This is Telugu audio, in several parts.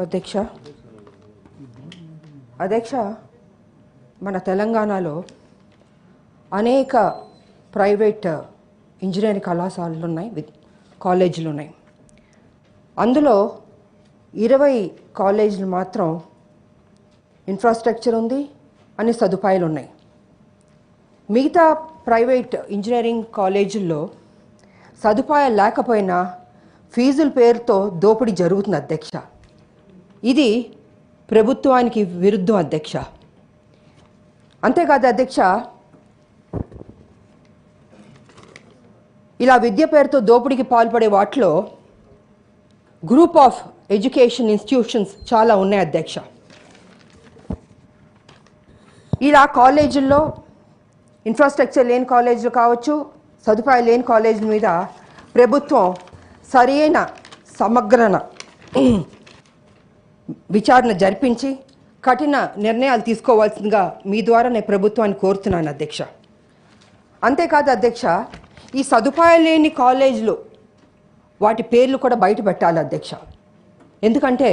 అధ్యక్ష అధ్యక్ష మన తెలంగాణలో అనేక ప్రైవేట్ ఇంజనీరింగ్ కళాశాలలు ఉన్నాయి, కాలేజీలు ఉన్నాయి. అందులో 20 కాలేజీలు మాత్రం ఇన్ఫ్రాస్ట్రక్చర్ ఉంది, అన్ని సదుపాయాలు ఉన్నాయి. మిగతా ప్రైవేట్ ఇంజనీరింగ్ కాలేజీల్లో సదుపాయాలు లేకపోయినా ఫీజుల పేరుతో దోపిడీ జరుగుతుంది అధ్యక్ష. ఇది ప్రభుత్వానికి విరుద్ధం అధ్యక్ష. అంతేకాదు అధ్యక్ష, ఇలా విద్య పేరుతో దోపిడీకి పాల్పడే వాటిలో గ్రూప్ ఆఫ్ ఎడ్యుకేషన్ ఇన్స్టిట్యూషన్స్ చాలా ఉన్నాయి అధ్యక్ష. ఇలా కాలేజీల్లో ఇన్ఫ్రాస్ట్రక్చర్ లేని కాలేజీలు కావచ్చు, సదుపాయాలు లేని కాలేజీల మీద ప్రభుత్వం సరైన సమగ్రన విచారణ జరిపించి కఠిన నిర్ణయాలు తీసుకోవాల్సిందిగా మీ ద్వారా నేను ప్రభుత్వాన్ని కోరుతున్నాను అధ్యక్ష. అంతేకాదు అధ్యక్ష, ఈ సదుపాయాలు లేని కాలేజీలు వాటి పేర్లు కూడా బయట పెట్టాలి అధ్యక్ష. ఎందుకంటే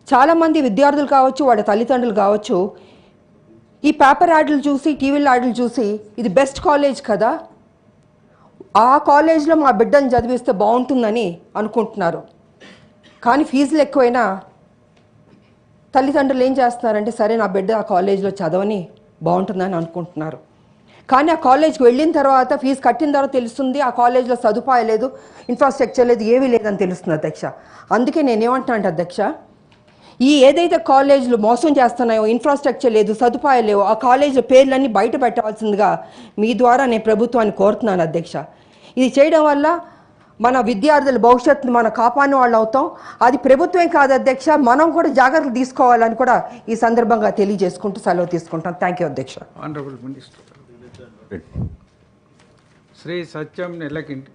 చాలామంది విద్యార్థులు కావచ్చు, వాళ్ళ తల్లిదండ్రులు కావచ్చు, ఈ పేపర్ యాడ్లు చూసి, టీవీల యాడ్లు చూసి ఇది బెస్ట్ కాలేజ్ కదా, ఆ కాలేజ్లో మా బిడ్డను చదివిస్తే బాగుంటుందని అనుకుంటున్నారు. కానీ ఫీజులు ఎక్కువైనా తల్లిదండ్రులు ఏం చేస్తున్నారంటే, సరే నా బిడ్డ ఆ కాలేజ్లో చదవని బాగుంటుందని అనుకుంటున్నారు. కానీ ఆ కాలేజ్కి వెళ్ళిన తర్వాత, ఫీజు కట్టిన తర్వాత తెలుస్తుంది ఆ కాలేజ్లో సదుపాయం లేదు, ఇన్ఫ్రాస్ట్రక్చర్ లేదు, ఏమీ లేదని తెలుస్తుంది అధ్యక్ష. అందుకే నేనేమంటున్నాను అధ్యక్ష, ఈ ఏదైతే కాలేజీలు మోసం చేస్తున్నాయో, ఇన్ఫ్రాస్ట్రక్చర్ లేదు, సదుపాయాలు లేవు, ఆ కాలేజీల పేర్లన్నీ బయట పెట్టవలసిందిగా మీ ద్వారా నేను ప్రభుత్వాన్ని కోరుతున్నాను అధ్యక్ష. ఇది చేయడం వల్ల మన విద్యార్థుల భవిష్యత్తును మనం కాపాడిన వాళ్ళు అవుతాం. అది ప్రభుత్వం కాదు అధ్యక్ష, మనం కూడా జాగ్రత్తలు తీసుకోవాలని కూడా ఈ సందర్భంగా తెలియజేసుకుంటూ సెలవు తీసుకుంటాం. థ్యాంక్ యూ అధ్యక్ష. ఆనరబుల్ మినిస్టర్ శ్రీ సత్యం నెల్లకింటి.